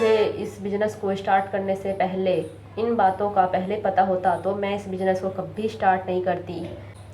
मुझे इस बिज़नेस को स्टार्ट करने से पहले इन बातों का पहले पता होता तो मैं इस बिज़नेस को कभी स्टार्ट नहीं करती।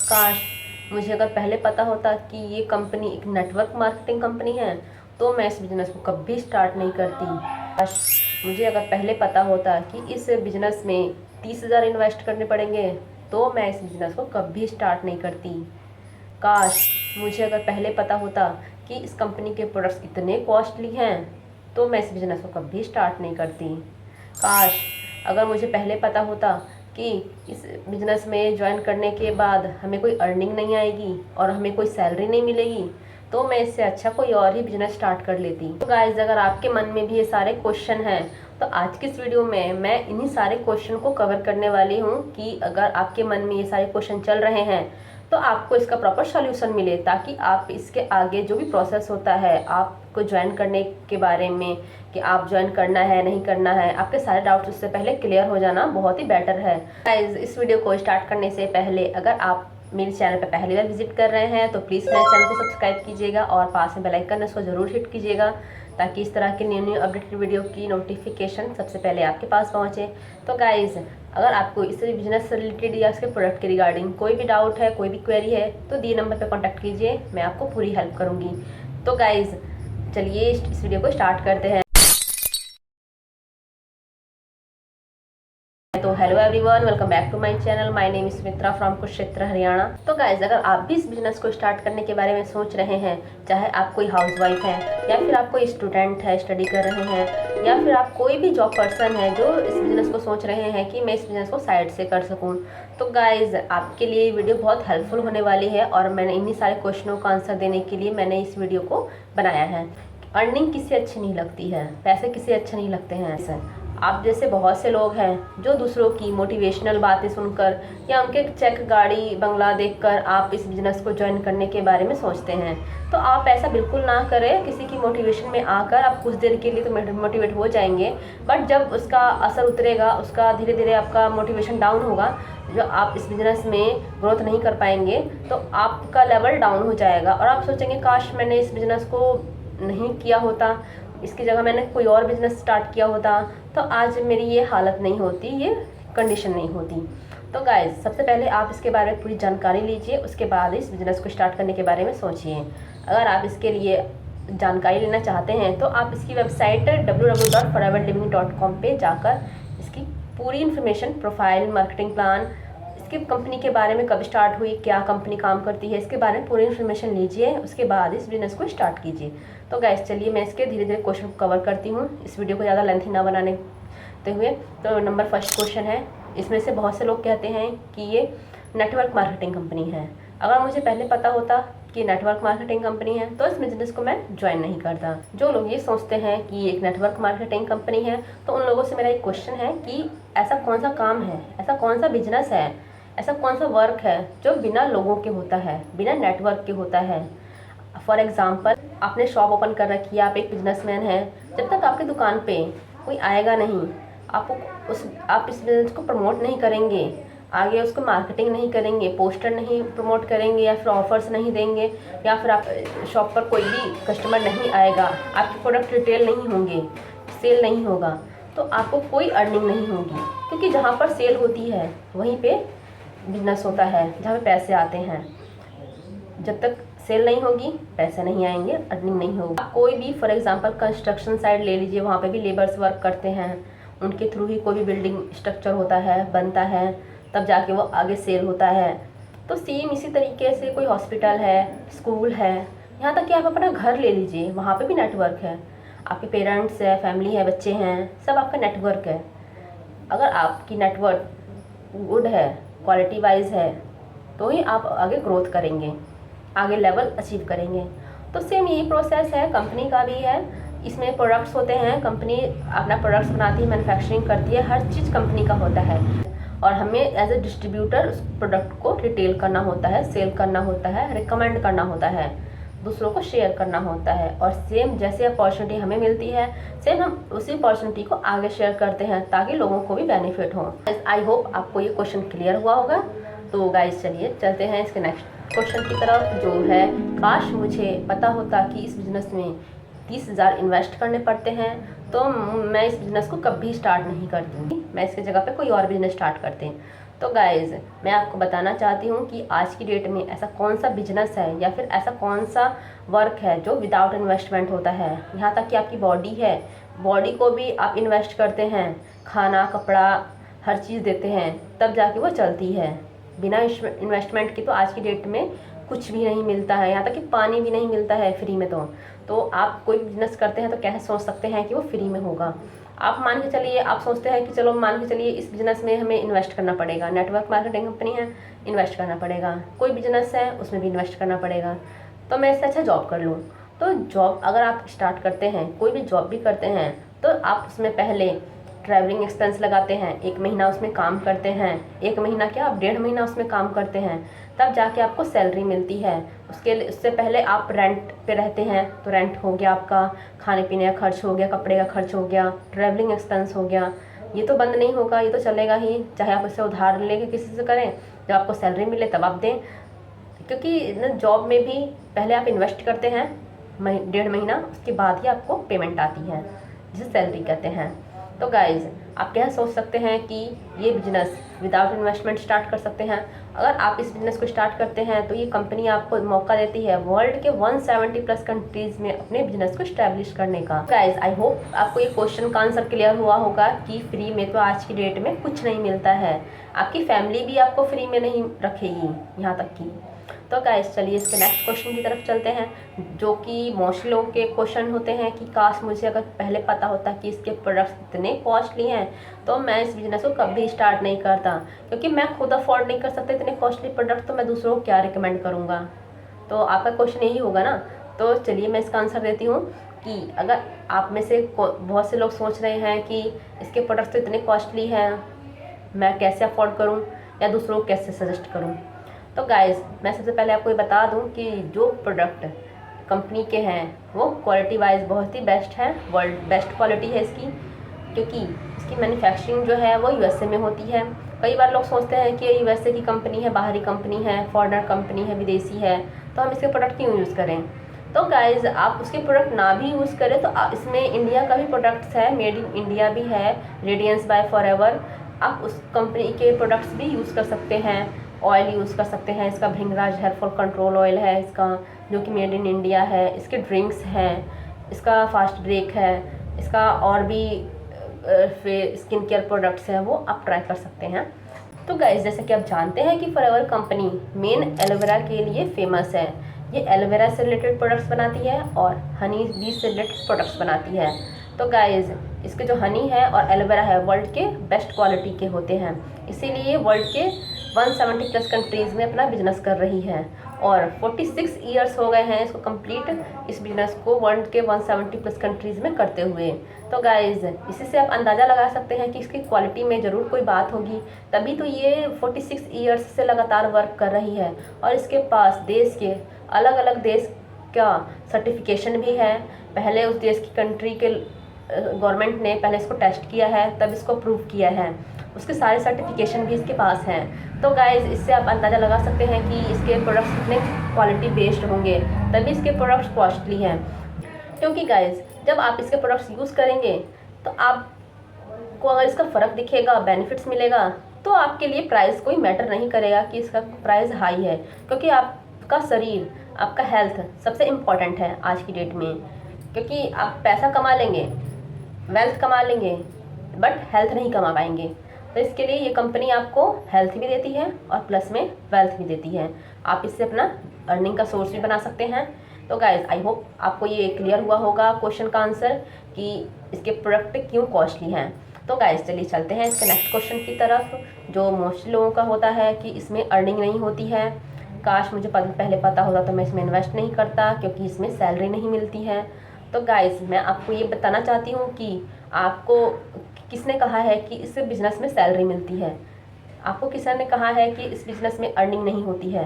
काश मुझे अगर पहले पता होता कि ये कंपनी एक नेटवर्क मार्केटिंग कंपनी है तो मैं इस बिज़नेस को कभी स्टार्ट नहीं करती। काश मुझे अगर पहले पता होता कि इस बिज़नेस में 30,000 इन्वेस्ट करने पड़ेंगे तो मैं इस बिज़नेस को कभी स्टार्ट नहीं करती। काश मुझे अगर पहले पता होता कि इस कंपनी के प्रोडक्ट्स इतने कॉस्टली हैं तो मैं इस बिज़नेस को कभी स्टार्ट नहीं करती। काश अगर मुझे पहले पता होता कि इस बिज़नेस में ज्वाइन करने के बाद हमें कोई अर्निंग नहीं आएगी और हमें कोई सैलरी नहीं मिलेगी तो मैं इससे अच्छा कोई और ही बिज़नेस स्टार्ट कर लेती। तो गाइस, अगर आपके मन में भी ये सारे क्वेश्चन हैं तो आज की इस वीडियो में मैं इन्हीं सारे क्वेश्चन को कवर करने वाली हूँ कि अगर आपके मन में ये सारे क्वेश्चन चल रहे हैं तो आपको इसका प्रॉपर सॉल्यूशन मिले, ताकि आप इसके आगे जो भी प्रोसेस होता है आपको ज्वाइन करने के बारे में कि आप ज्वाइन करना है नहीं करना है, आपके सारे डाउट्स उससे पहले क्लियर हो जाना बहुत ही बेटर है। गाइस, इस वीडियो को स्टार्ट करने से पहले अगर आप मेरे चैनल पर पहली बार विजिट कर रहे हैं तो प्लीज़ मेरे चैनल को सब्सक्राइब कीजिएगा और पास में बेल आइकन उसको ज़रूर हिट कीजिएगा ताकि इस तरह के न्यू अपडेटेड वीडियो की नोटिफिकेशन सबसे पहले आपके पास पहुंचे। तो गाइज़, अगर आपको इस बिज़नेस से रिलेटेड या इसके प्रोडक्ट के रिगार्डिंग कोई भी डाउट है, कोई भी क्वेरी है तो दिए नंबर पर कॉन्टैक्ट कीजिए, मैं आपको पूरी हेल्प करूँगी। तो गाइज़, चलिए इस वीडियो को स्टार्ट करते हैं। तो hello everyone, welcome back to my channel. My name is Sumitra from Kurukshetra Haryana. तो गाइज, अगर आप भी इस बिज़नेस को स्टार्ट करने के बारे में सोच रहे हैं, चाहे आप कोई हाउसवाइफ हैं या फिर आप कोई स्टूडेंट है, स्टडी कर रहे हैं, या फिर आप कोई भी जॉब पर्सन है जो इस बिज़नेस को सोच रहे हैं कि मैं इस बिज़नेस को साइड से कर सकूँ, तो गाइज आपके लिए ये वीडियो बहुत हेल्पफुल होने वाली है। और मैंने इन्हीं सारे क्वेश्चनों का आंसर देने के लिए मैंने इस वीडियो को बनाया है। अर्निंग किसे अच्छी नहीं लगती है, पैसे किसे अच्छे नहीं लगते हैं। सर, आप जैसे बहुत से लोग हैं जो दूसरों की मोटिवेशनल बातें सुनकर या उनके चेक गाड़ी बंगला देखकर आप इस बिज़नेस को ज्वाइन करने के बारे में सोचते हैं। तो आप ऐसा बिल्कुल ना करें। किसी की मोटिवेशन में आकर आप कुछ देर के लिए तो मोटिवेट हो जाएंगे, बट जब उसका असर उतरेगा, उसका धीरे धीरे आपका मोटिवेशन डाउन होगा, जो आप इस बिज़नेस में ग्रोथ नहीं कर पाएंगे तो आपका लेवल डाउन हो जाएगा और आप सोचेंगे काश मैंने इस बिज़नेस को नहीं किया होता, इसकी जगह मैंने कोई और बिज़नेस स्टार्ट किया होता तो आज मेरी ये हालत नहीं होती, ये कंडीशन नहीं होती। तो गाइज, सबसे पहले आप इसके बारे में पूरी जानकारी लीजिए, उसके बाद इस बिज़नेस को स्टार्ट करने के बारे में सोचिए। अगर आप इसके लिए जानकारी लेना चाहते हैं तो आप इसकी वेबसाइट www.foreverliving.com पे जाकर इसकी पूरी इन्फॉर्मेशन, प्रोफाइल, मार्केटिंग प्लान, इसकी कंपनी के बारे में कब स्टार्ट हुई, क्या कंपनी काम करती है, इसके बारे में पूरी इन्फॉर्मेशन लीजिए, उसके बाद इस बिज़नेस को स्टार्ट कीजिए। तो गाइस, चलिए मैं इसके धीरे धीरे क्वेश्चन को कवर करती हूँ, इस वीडियो को ज़्यादा लेंथी ना बनाने हुए। तो फर्स्ट क्वेश्चन है, इसमें से बहुत से लोग कहते हैं कि ये नेटवर्क मार्केटिंग कंपनी है। अगर मुझे पहले पता होता कि नेटवर्क मार्केटिंग कंपनी है तो इस बिज़नेस को मैं ज्वाइन नहीं करता। जो लोग ये सोचते हैं कि ये एक नेटवर्क मार्केटिंग कंपनी है तो उन लोगों से मेरा एक क्वेश्चन है कि ऐसा कौन सा काम है, ऐसा कौन सा बिजनेस है, ऐसा कौन सा वर्क है जो बिना लोगों के होता है, बिना नेटवर्क के होता है। फॉर एग्ज़ाम्पल, आपने शॉप ओपन कर रखी है, आप एक बिजनेसमैन हैं, जब तक आपकी दुकान पे कोई आएगा नहीं, आप इस बिज़नेस को प्रमोट नहीं करेंगे, आगे उसको मार्केटिंग नहीं करेंगे, पोस्टर नहीं प्रमोट करेंगे या फिर ऑफर्स नहीं देंगे, या फिर आप शॉप पर कोई भी कस्टमर नहीं आएगा, आपके प्रोडक्ट रिटेल नहीं होंगे, सेल नहीं होगा, तो आपको कोई अर्निंग नहीं होगी। क्योंकि जहाँ पर सेल होती है वहीं पे बिजनेस होता है, जहाँ पे पैसे आते हैं। जब तक सेल नहीं होगी पैसे नहीं आएंगे, अर्निंग नहीं होगी। कोई भी फॉर एग्जांपल कंस्ट्रक्शन साइट ले लीजिए, वहाँ पे भी लेबर्स वर्क करते हैं, उनके थ्रू ही कोई भी बिल्डिंग स्ट्रक्चर होता है, बनता है, तब जाके वो आगे सेल होता है। तो सेम इसी तरीके से कोई हॉस्पिटल है, स्कूल है, यहाँ तक कि आप अपना घर ले लीजिए, वहाँ पर भी नेटवर्क है। आपके पेरेंट्स है, फैमिली है, बच्चे हैं, सब आपका नेटवर्क है। अगर आपकी नेटवर्क गुड है, क्वालिटी वाइज है, तो ही आप आगे ग्रोथ करेंगे, आगे लेवल अचीव करेंगे। तो सेम यही प्रोसेस है, कंपनी का भी है। इसमें प्रोडक्ट्स होते हैं, कंपनी अपना प्रोडक्ट्स बनाती है, मैन्युफैक्चरिंग करती है, हर चीज़ कंपनी का होता है और हमें एज ए डिस्ट्रीब्यूटर उस प्रोडक्ट को रिटेल करना होता है, सेल करना होता है, रिकमेंड करना होता है, दूसरों को शेयर करना होता है। और सेम जैसे अपॉर्चुनिटी हमें मिलती है, सेम हम उसी अपॉर्चुनिटी को आगे शेयर करते हैं ताकि लोगों को भी बेनिफिट हो। आई होप आपको ये क्वेश्चन क्लियर हुआ होगा। तो गाइस, चलिए चलते हैं इसके नेक्स्ट क्वेश्चन की तरफ, जो है काश मुझे पता होता कि इस बिज़नेस में 30,000 इन्वेस्ट करने पड़ते हैं तो मैं इस बिज़नेस को कभी स्टार्ट नहीं करती, मैं इसकी जगह पे कोई और बिज़नेस स्टार्ट करती हूँ। तो गाइज़ मैं आपको बताना चाहती हूँ कि आज की डेट में ऐसा कौन सा बिजनेस है या फिर ऐसा कौन सा वर्क है जो विदाउट इन्वेस्टमेंट होता है। यहाँ तक कि आपकी बॉडी है, बॉडी को भी आप इन्वेस्ट करते हैं, खाना कपड़ा हर चीज़ देते हैं, तब जाके वो चलती है। बिना इन्वेस्टमेंट की तो आज की डेट में कुछ भी नहीं मिलता है, यहाँ तक कि पानी भी नहीं मिलता है फ्री में। तो आप कोई बिजनेस करते हैं तो कैसे सोच सकते हैं कि वो फ्री में होगा। आप मान के चलिए, आप सोचते हैं कि चलो मान के चलिए इस बिज़नेस में हमें इन्वेस्ट करना पड़ेगा, नेटवर्क मार्केटिंग कंपनी है, इन्वेस्ट करना पड़ेगा, कोई बिजनेस है उसमें भी इन्वेस्ट करना पड़ेगा, तो मैं इससे अच्छा जॉब कर लूँ। तो जॉब अगर आप स्टार्ट करते हैं, कोई भी जॉब भी करते हैं, तो आप उसमें पहले ट्रैवलिंग एक्सपेंस लगाते हैं, 1 महीना उसमें काम करते हैं, 1 महीना क्या आप 1.5 महीना उसमें काम करते हैं, तब जाके आपको सैलरी मिलती है। उससे पहले आप रेंट पे रहते हैं, तो रेंट हो गया आपका, खाने पीने का खर्च हो गया, कपड़े का खर्च हो गया, ट्रैवलिंग एक्सपेंस हो गया। ये तो बंद नहीं होगा, ये तो चलेगा ही, चाहे आप इससे उधार लेके किसी से करें, जब आपको सैलरी मिले तब आप दें। क्योंकि जॉब में भी पहले आप इन्वेस्ट करते हैं 1.5 महीना, उसके बाद ही आपको पेमेंट आती है, जिसे सैलरी कहते हैं। तो गाइज़ आप क्या सोच सकते हैं कि ये बिजनेस विदाउट इन्वेस्टमेंट स्टार्ट कर सकते हैं। अगर आप इस बिज़नेस को स्टार्ट करते हैं तो ये कंपनी आपको मौका देती है वर्ल्ड के 170+ कंट्रीज़ में अपने बिजनेस को स्टैब्लिश करने का। गाइज़ आई होप आपको ये क्वेश्चन का आंसर क्लियर हुआ होगा कि फ्री में तो आज की डेट में कुछ नहीं मिलता है, आपकी फैमिली भी आपको फ्री में नहीं रखेगी यहाँ तक कि। तो गाइस चलिए इसके नेक्स्ट क्वेश्चन की तरफ चलते हैं, जो कि मोस्टली लोगों के क्वेश्चन होते हैं कि काश मुझे अगर पहले पता होता कि इसके प्रोडक्ट्स इतने कॉस्टली हैं तो मैं इस बिज़नेस को कभी स्टार्ट नहीं करता, क्योंकि मैं खुद अफोर्ड नहीं कर सकता इतने कॉस्टली प्रोडक्ट, तो मैं दूसरों को क्या रिकमेंड करूँगा। तो आपका क्वेश्चन यही होगा ना। तो चलिए मैं इसका आंसर देती हूँ कि अगर आप में से बहुत से लोग सोच रहे हैं कि इसके प्रोडक्ट्स तो इतने कॉस्टली हैं, मैं कैसे अफोर्ड करूँ या दूसरों को कैसे सजेस्ट करूँ। तो गाइज़ मैं सबसे पहले आपको ये बता दूं कि जो प्रोडक्ट कंपनी के हैं वो क्वालिटी वाइज बहुत ही बेस्ट है, वर्ल्ड बेस्ट क्वालिटी है इसकी, क्योंकि इसकी मैन्युफैक्चरिंग जो है वो यूएसए में होती है। कई बार लोग सोचते हैं कि यूएसए की कंपनी है, बाहरी कंपनी है, फॉरेनर कंपनी है, विदेशी है, तो हम इसके प्रोडक्ट क्यों यूज़ करें। तो गाइज़ आप उसके प्रोडक्ट ना भी यूज़ करें तो इसमें इंडिया का भी प्रोडक्ट्स है, मेड इन इंडिया भी है, रेडियंस बाय फॉरएवर, आप उस कंपनी के प्रोडक्ट्स भी यूज़ कर सकते हैं। ऑयल यूज़ कर सकते हैं, इसका भृंगराज हेयर फॉल कंट्रोल ऑयल है इसका, जो कि मेड इन इंडिया है, इसके ड्रिंक्स हैं, इसका फास्ट ब्रेक है, इसका और भी स्किन केयर प्रोडक्ट्स हैं, वो आप ट्राई कर सकते हैं। तो गाइस जैसे कि आप जानते हैं कि फॉरएवर कंपनी मेन एलोवेरा के लिए फेमस है, ये एलोवेरा से रिलेटेड प्रोडक्ट्स बनाती है और हनी बीज से रिलेटेड प्रोडक्ट्स बनाती है। तो गाइस इसके जो हनी है और एलोवेरा है वर्ल्ड के बेस्ट क्वालिटी के होते हैं, इसीलिए वर्ल्ड के 170+ कंट्रीज़ में अपना बिजनेस कर रही है और 46 ईयर्स हो गए हैं इसको कंप्लीट इस बिजनेस को वर्ल्ड के 170+ कंट्रीज़ में करते हुए। तो गाइज़ इसी से आप अंदाज़ा लगा सकते हैं कि इसकी क्वालिटी में ज़रूर कोई बात होगी, तभी तो ये 46 ईयर्स से लगातार वर्क कर रही है और इसके पास देश के अलग अलग देश का सर्टिफिकेशन भी है। पहले उस देश की कंट्री के गवर्नमेंट ने पहले इसको टेस्ट किया है, तब इसको अप्रूव किया है, उसके सारे सर्टिफिकेशन भी इसके पास हैं। तो गाइज़ इससे आप अंदाज़ा लगा सकते हैं कि इसके प्रोडक्ट्स कितने क्वालिटी बेस्ड होंगे, तभी इसके प्रोडक्ट्स कॉस्टली हैं। क्योंकि गाइज़ जब आप इसके प्रोडक्ट्स यूज़ करेंगे तो आपको अगर इसका फ़र्क दिखेगा, बेनिफिट्स मिलेगा, तो आपके लिए प्राइस कोई मैटर नहीं करेगा कि इसका प्राइस हाई है, क्योंकि आपका शरीर, आपका हेल्थ सबसे इम्पॉर्टेंट है आज की डेट में। क्योंकि आप पैसा कमा लेंगे, वेल्थ कमा लेंगे, बट हेल्थ नहीं कमा पाएंगे। तो इसके लिए ये कंपनी आपको हेल्थ भी देती है और प्लस में वेल्थ भी देती है, आप इससे अपना अर्निंग का सोर्स भी बना सकते हैं। तो गाइज़ आई होप आपको ये क्लियर हुआ होगा क्वेश्चन का आंसर कि इसके प्रोडक्ट क्यों कॉस्टली हैं। तो गाइज़ चलिए चलते हैं इसके नेक्स्ट क्वेश्चन की तरफ, जो मोस्टली लोगों का होता है कि इसमें अर्निंग नहीं होती है, काश मुझे पहले पता होता तो मैं इसमें इन्वेस्ट नहीं करता क्योंकि इसमें सैलरी नहीं मिलती है। तो गाइज़ मैं आपको ये बताना चाहती हूँ कि आपको किसने कहा है कि इस बिज़नेस में सैलरी मिलती है, आपको किसी ने कहा है कि इस बिज़नेस में अर्निंग नहीं होती है।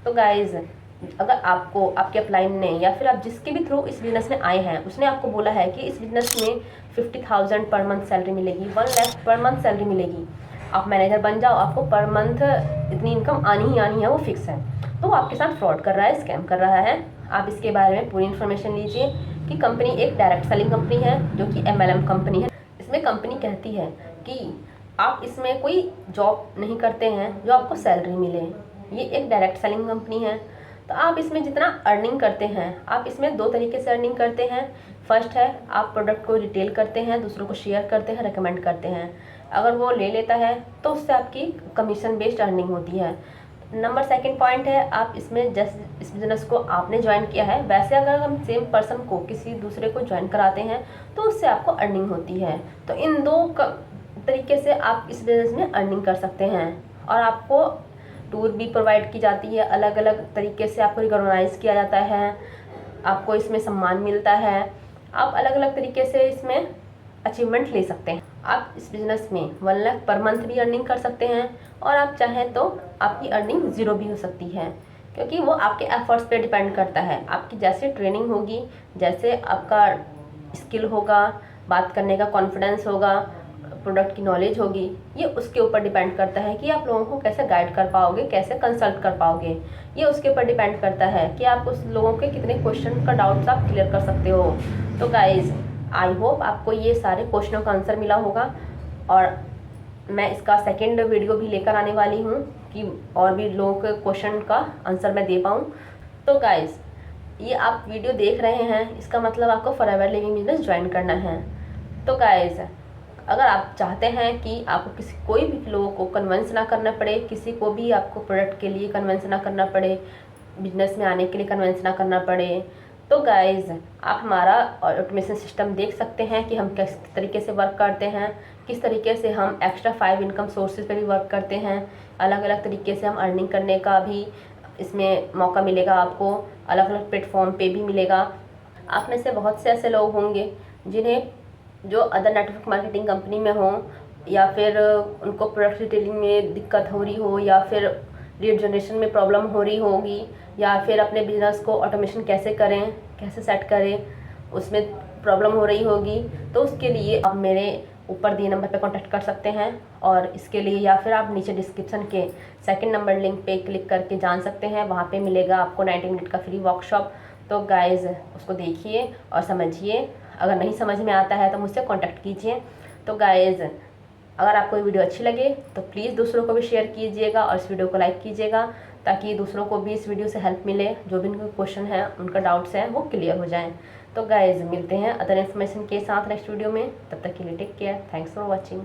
तो गाइज़ अगर आपको आपके अपलाइन ने या फिर आप जिसके भी थ्रू इस बिज़नेस में आए हैं उसने आपको बोला है कि इस बिज़नेस में 50,000 पर मंथ सैलरी मिलेगी, 1 लाख पर मंथ सैलरी मिलेगी, आप मैनेजर बन जाओ, आपको पर मंथ इतनी इनकम आनी ही आनी है, वो फिक्स है, तो वो आपके साथ फ्रॉड कर रहा है, स्कैम कर रहा है। आप इसके बारे में पूरी इन्फॉर्मेशन लीजिए, कि कंपनी एक डायरेक्ट सेलिंग कंपनी है जो कि MLM कंपनी है। इसमें कंपनी कहती है कि आप इसमें कोई जॉब नहीं करते हैं जो आपको सैलरी मिले, ये एक डायरेक्ट सेलिंग कंपनी है। तो आप इसमें जितना अर्निंग करते हैं, आप इसमें 2 तरीके से अर्निंग करते हैं। फर्स्ट है आप प्रोडक्ट को रिटेल करते हैं, दूसरों को शेयर करते हैं, रेकमेंड करते हैं। अगर वो ले लेता है तो उससे आपकी कमीशन बेस्ड अर्निंग होती है। नंबर सेकंड पॉइंट है, आप इसमें जैसे इस बिज़नेस को आपने ज्वाइन किया है वैसे अगर हम सेम पर्सन को किसी दूसरे को ज्वाइन कराते हैं तो उससे आपको अर्निंग होती है। तो इन 2 तरीके से आप इस बिज़नेस में अर्निंग कर सकते हैं। और आपको टूर भी प्रोवाइड की जाती है, अलग अलग तरीके से आपको रिकॉग्नाइज किया जाता है, आपको इसमें सम्मान मिलता है, आप अलग अलग तरीके से इसमें अचीवमेंट ले सकते हैं। आप इस बिज़नेस में 1 लाख पर मंथ भी अर्निंग कर सकते हैं और आप चाहें तो आपकी अर्निंग 0 भी हो सकती है, क्योंकि वो आपके एफर्ट्स पे डिपेंड करता है। आपकी जैसे ट्रेनिंग होगी, जैसे आपका स्किल होगा, बात करने का कॉन्फिडेंस होगा, प्रोडक्ट की नॉलेज होगी, ये उसके ऊपर डिपेंड करता है कि आप लोगों को कैसे गाइड कर पाओगे, कैसे कंसल्ट कर पाओगे। ये उसके ऊपर डिपेंड करता है कि आप उस लोगों के कितने क्वेश्चन का डाउट्स आप क्लियर कर सकते हो। तो गाइज आई होप आपको ये सारे क्वेश्चनों का आंसर मिला होगा और मैं इसका सेकंड वीडियो भी लेकर आने वाली हूँ कि और भी लोगों के क्वेश्चन का आंसर मैं दे पाऊँ। तो गाइज ये आप वीडियो देख रहे हैं, इसका मतलब आपको फॉरएवर लिविंग बिजनेस ज्वाइन करना है। तो गाइज अगर आप चाहते हैं कि आपको कोई भी लोगों को कन्विंस ना करना पड़े, किसी को भी आपको प्रोडक्ट के लिए कन्विंस ना करना पड़े, बिजनेस में आने के लिए कन्विंस ना करना पड़े, तो गाइज़ आप हमारा ऑटोमेशन सिस्टम देख सकते हैं कि हम किस तरीके से वर्क करते हैं, किस तरीके से हम एक्स्ट्रा 5 इनकम सोर्सेज पे भी वर्क करते हैं। अलग अलग तरीके से हम अर्निंग करने का भी इसमें मौका मिलेगा आपको, अलग अलग प्लेटफॉर्म पे भी मिलेगा। आप में से बहुत से ऐसे लोग होंगे जिन्हें जो अदर नेटवर्क मार्केटिंग कंपनी में हो या फिर उनको प्रोडक्ट रिटेलिंग में दिक्कत हो रही हो या फिर लीड जनरेशन में प्रॉब्लम हो रही होगी या फिर अपने बिजनेस को ऑटोमेशन कैसे करें, कैसे सेट करें, उसमें प्रॉब्लम हो रही होगी। तो उसके लिए आप मेरे ऊपर दिए नंबर पे कांटेक्ट कर सकते हैं और इसके लिए या फिर आप नीचे डिस्क्रिप्शन के सेकंड नंबर लिंक पे क्लिक करके जान सकते हैं, वहाँ पे मिलेगा आपको 90 मिनट का फ्री वर्कशॉप। तो गाइज़ उसको देखिए और समझिए, अगर नहीं समझ में आता है तो मुझसे कांटेक्ट कीजिए। तो गाइज़ अगर आपको ये वीडियो अच्छी लगे तो प्लीज़ दूसरों को भी शेयर कीजिएगा और इस वीडियो को लाइक कीजिएगा, ताकि दूसरों को भी इस वीडियो से हेल्प मिले, जो भी उनके क्वेश्चन है, उनका डाउट्स हैं वो क्लियर हो जाएं। तो गाइज़ मिलते हैं अदर इन्फॉर्मेशन के साथ नेक्स्ट वीडियो में, तब तक के लिए take care, thanks for watching.